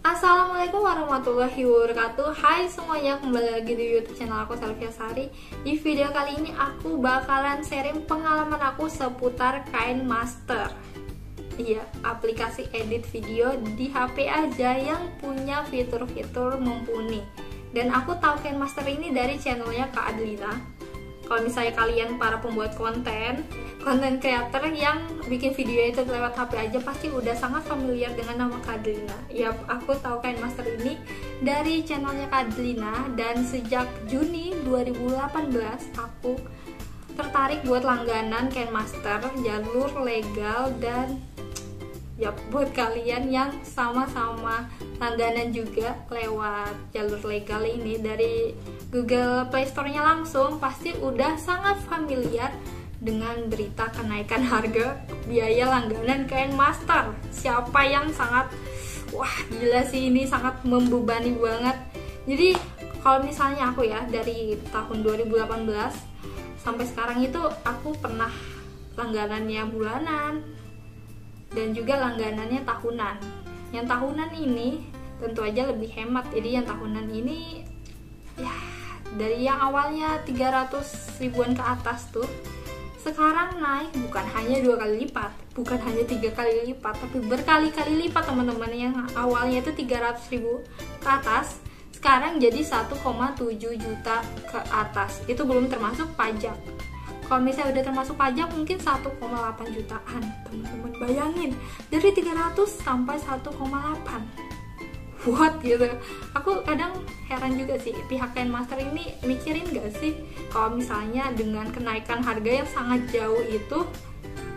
Assalamualaikum warahmatullahi wabarakatuh. Hai semuanya, kembali lagi di YouTube channel aku, Selvia Sari. Di video kali ini aku bakalan sharing pengalaman aku seputar KineMaster. Iya, aplikasi edit video di HP aja yang punya fitur-fitur mumpuni. Dan aku tahu KineMaster ini dari channelnya Kak Adlina. Kalau misalnya kalian para pembuat konten creator yang bikin video itu lewat HP aja, pasti udah sangat familiar dengan nama Kak Adlina. Ya, aku tahu KineMaster ini dari channelnya Kak Adlina, dan sejak Juni 2018 aku tertarik buat langganan KineMaster, jalur legal. Dan ya, buat kalian yang sama-sama langganan juga lewat jalur legal ini dari Google Play Store-nya langsung, pasti udah sangat familiar dengan berita kenaikan harga biaya langganan KineMaster. Siapa yang sangat, wah gila sih, ini sangat membebani banget. Jadi kalau misalnya aku ya, dari tahun 2018 sampai sekarang itu aku pernah langganannya bulanan dan juga langganannya tahunan. Yang tahunan ini tentu aja lebih hemat. Jadi yang tahunan ini ya, dari yang awalnya 300 ribuan ke atas tuh, sekarang naik bukan hanya 2 kali lipat, bukan hanya 3 kali lipat, tapi berkali-kali lipat teman-teman. Yang awalnya itu 300 ribu ke atas, sekarang jadi 1,7 juta ke atas. Itu belum termasuk pajak. Kalau misalnya udah termasuk pajak mungkin 1,8 jutaan. Teman-teman bayangin, dari 300 sampai 1,8. What gitu. Aku kadang heran juga sih, pihak KineMaster ini mikirin gak sih kalau misalnya dengan kenaikan harga yang sangat jauh itu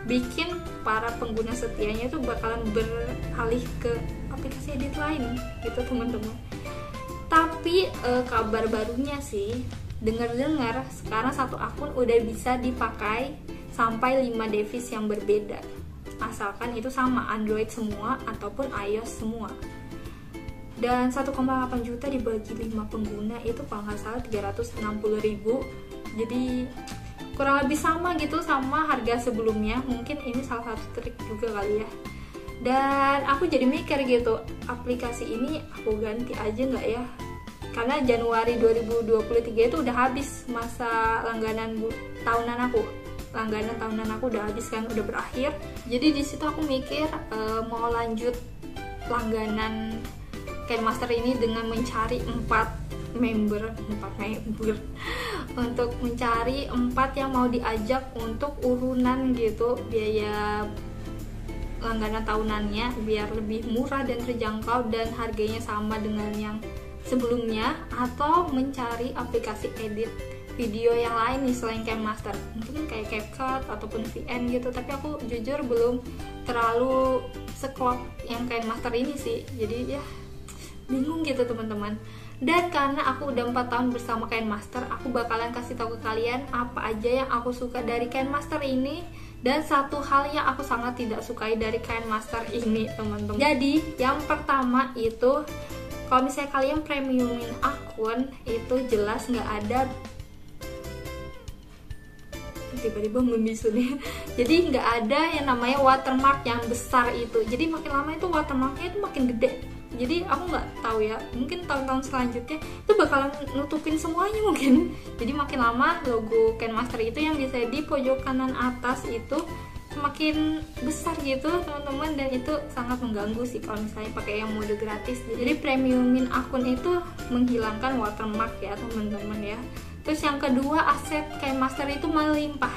bikin para pengguna setianya itu bakalan beralih ke aplikasi edit lain gitu teman-teman. Tapi kabar barunya sih, dengar-dengar sekarang satu akun udah bisa dipakai sampai 5 device yang berbeda, asalkan itu sama Android semua ataupun iOS semua. Dan 1,8 juta dibagi 5 pengguna itu kalau nggak salah 360 ribu. Jadi kurang lebih sama gitu sama harga sebelumnya. Mungkin ini salah satu trik juga kali ya. Dan aku jadi mikir gitu, aplikasi ini aku ganti aja nggak ya? Karena Januari 2023 itu udah habis masa langganan tahunan aku. Langganan tahunan aku udah habis kan, udah berakhir. Jadi di situ aku mikir mau lanjut langganan KineMaster ini dengan mencari 4 member untuk mencari 4 yang mau diajak untuk urunan gitu biaya langganan tahunannya, biar lebih murah dan terjangkau dan harganya sama dengan yang sebelumnya, atau mencari aplikasi edit video yang lain nih selain KineMaster, mungkin kayak CapCut ataupun VN gitu. Tapi aku jujur belum terlalu seklop yang KineMaster ini sih, jadi ya bingung gitu teman-teman. Dan karena aku udah 4 tahun bersama KineMaster, aku bakalan kasih tahu ke kalian apa aja yang aku suka dari KineMaster ini, dan satu hal yang aku sangat tidak sukai dari KineMaster ini teman-teman. Jadi yang pertama itu, kalau misalnya kalian premiumin akun itu jelas nggak ada, tiba-tiba membisu nih. Jadi nggak ada yang namanya watermark yang besar itu. Jadi makin lama itu watermarknya itu makin gede. Jadi aku nggak tahu ya, mungkin tahun-tahun selanjutnya itu bakalan nutupin semuanya mungkin. Jadi makin lama logo KineMaster itu yang bisa di pojok kanan atas itu semakin besar gitu teman-teman, dan itu sangat mengganggu sih kalau misalnya pakai yang mode gratis. Jadi premiumin akun itu menghilangkan watermark ya teman-teman ya. Terus yang kedua, aset KineMaster itu melimpah,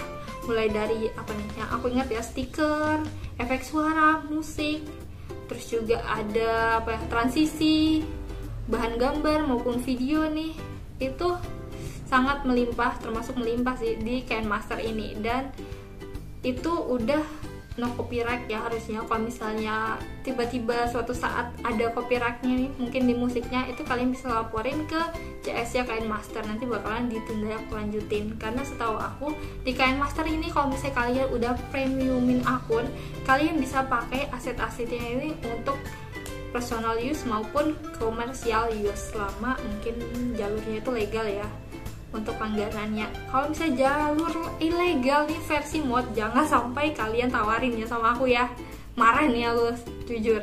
mulai dari apa nih yang aku ingat ya, stiker, efek suara, musik, terus juga ada apa ya, transisi, bahan gambar maupun video nih, itu sangat melimpah, termasuk melimpah sih di KineMaster ini. Dan itu udah no copyright ya harusnya. Kalau misalnya tiba-tiba suatu saat ada copyrightnya nih, mungkin di musiknya, itu kalian bisa laporin ke CS ya KineMaster, nanti bakalan ditindak lanjutin. Karena setahu aku di KineMaster ini kalau misalnya kalian udah premiumin akun, kalian bisa pakai aset-asetnya ini untuk personal use maupun komersial use, selama mungkin jalurnya itu legal ya untuk langganannya. Kalau misalnya jalur ilegal nih versi mod, jangan sampai kalian tawarin ya sama aku ya. marah nih aku jujur.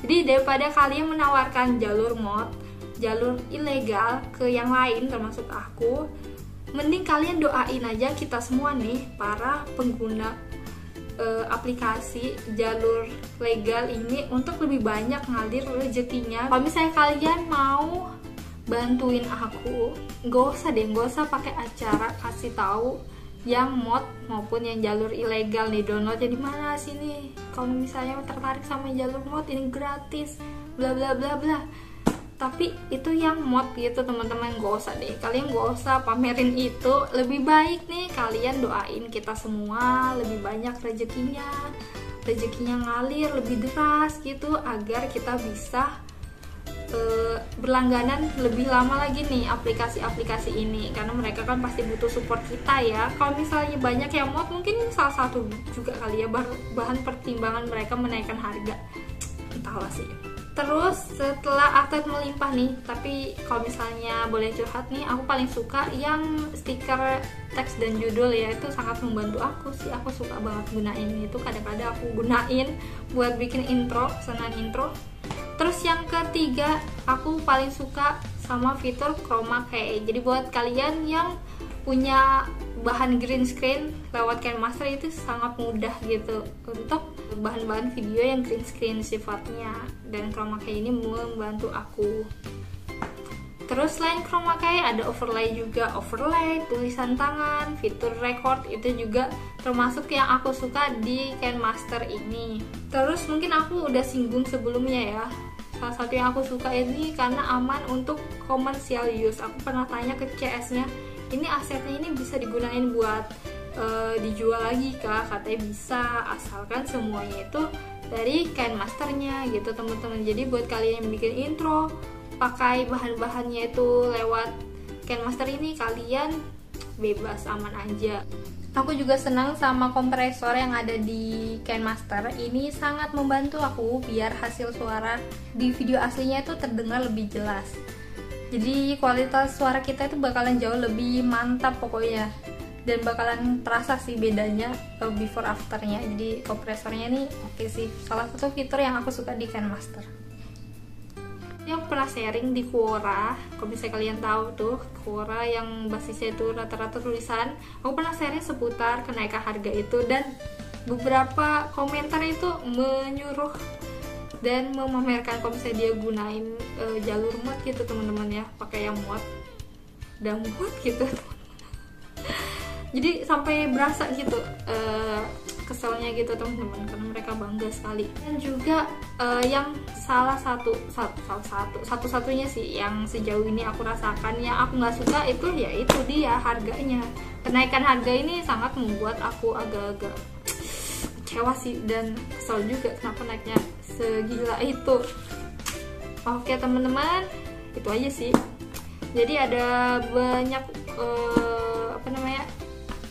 Jadi daripada kalian menawarkan jalur mod, jalur ilegal ke yang lain termasuk aku, mending kalian doain aja kita semua nih para pengguna aplikasi jalur legal ini untuk lebih banyak ngalir rezekinya. Kalau misalnya kalian mau bantuin aku, gak usah pakai acara kasih tahu yang mod maupun yang jalur ilegal nih, downloadnya di mana sini. Kalau misalnya tertarik sama jalur mod ini gratis, bla bla bla bla. Tapi itu yang mod gitu teman-teman, gak usah deh, kalian gak usah pamerin itu. Lebih baik nih kalian doain kita semua lebih banyak rezekinya ngalir lebih deras gitu, agar kita bisa berlangganan lebih lama lagi nih aplikasi-aplikasi ini, karena mereka kan pasti butuh support kita ya. Kalau misalnya banyak yang mod, mungkin ini salah satu juga kali ya bahan pertimbangan mereka menaikkan harga, entahlah sih. Terus setelah akses melimpah nih, tapi kalau misalnya boleh curhat nih, aku paling suka yang stiker teks dan judul ya, itu sangat membantu aku sih. Aku suka banget gunain itu, kadang-kadang aku gunain buat bikin intro, pesanan intro. Terus yang ketiga, aku paling suka sama fitur chroma key. Jadi buat kalian yang punya bahan green screen lewat KineMaster itu sangat mudah gitu untuk bahan-bahan video yang green screen sifatnya, dan chroma key ini membantu aku. Terus selain chroma key ada overlay juga, overlay, tulisan tangan, fitur record itu juga termasuk yang aku suka di KineMaster ini. Terus mungkin aku udah singgung sebelumnya ya, salah satu yang aku suka ini karena aman untuk commercial use. Aku pernah tanya ke CS-nya, ini asetnya ini bisa digunain buat dijual lagi kah? Katanya bisa, asalkan semuanya itu dari KineMaster-nya gitu teman-teman. Jadi buat kalian yang bikin intro pakai bahan-bahannya itu lewat KineMaster ini, kalian bebas, aman aja. Aku juga senang sama kompresor yang ada di KineMaster. Ini sangat membantu aku biar hasil suara di video aslinya itu terdengar lebih jelas. Jadi kualitas suara kita itu bakalan jauh lebih mantap pokoknya, dan bakalan terasa sih bedanya before afternya. Jadi kompresornya ini oke sih, salah satu fitur yang aku suka di KineMaster. Yang pernah sharing di Quora, kalau misalnya kalian tahu tuh Quora yang basisnya itu rata-rata tulisan, aku pernah sharing seputar kenaikan harga itu, dan beberapa komentar itu menyuruh dan memamerkan kalau misalnya dia gunain jalur mod gitu teman-teman ya, pakai yang mod dan mod gitu. Jadi sampai berasa gitu keselnya gitu teman-teman, karena mereka bangga sekali. Dan juga yang satu-satunya sih yang sejauh ini aku rasakan yang aku nggak suka itu ya itu dia harganya. Kenaikan harga ini sangat membuat aku agak-agak kecewa sih, dan kesel juga kenapa naiknya segila itu. Oke teman-teman, itu aja sih. Jadi ada banyak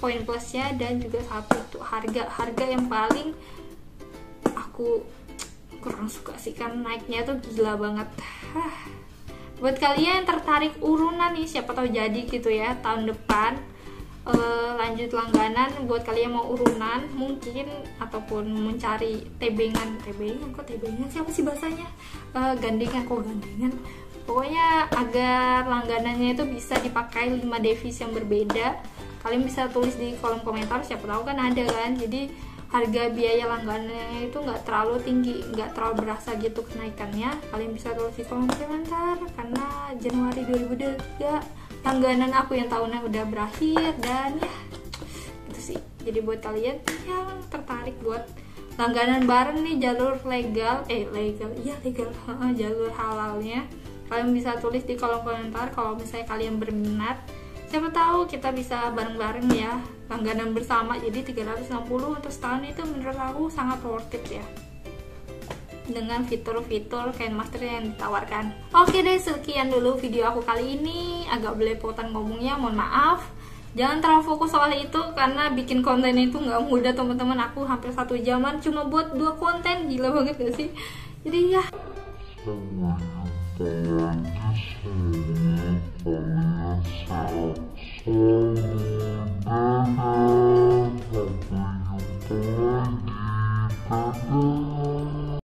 poin plusnya, dan juga satu itu harga yang paling aku kurang suka sih, kan naiknya tuh gila banget. Buat kalian yang tertarik urunan nih, siapa tahu jadi gitu ya tahun depan lanjut langganan. Buat kalian mau urunan mungkin, ataupun mencari tebengan siapa sih bahasanya, gandengan pokoknya agar langganannya itu bisa dipakai 5 device yang berbeda. Kalian bisa tulis di kolom komentar, siapa tahu kan ada kan. Jadi harga biaya langganannya itu nggak terlalu tinggi, nggak terlalu berasa gitu kenaikannya. Kalian bisa tulis di kolom komentar, karena Januari 2023 langganan aku yang tahunnya udah berakhir. Dan ya itu sih. Jadi buat kalian yang tertarik buat langganan bareng nih jalur legal jalur halalnya, kalian bisa tulis di kolom komentar kalau misalnya kalian berminat. Siapa tahu kita bisa bareng-bareng ya, langganan bersama. Jadi 360 untuk setahun itu menurut aku sangat worth it ya, dengan fitur-fitur KineMaster yang ditawarkan. Oke deh, sekian dulu video aku kali ini. Agak belepotan ngomongnya, mohon maaf. Jangan terlalu fokus soal itu, karena bikin konten itu nggak mudah teman-teman. Aku hampir 1 jaman cuma buat 2 konten, gila banget gak sih? Jadi ya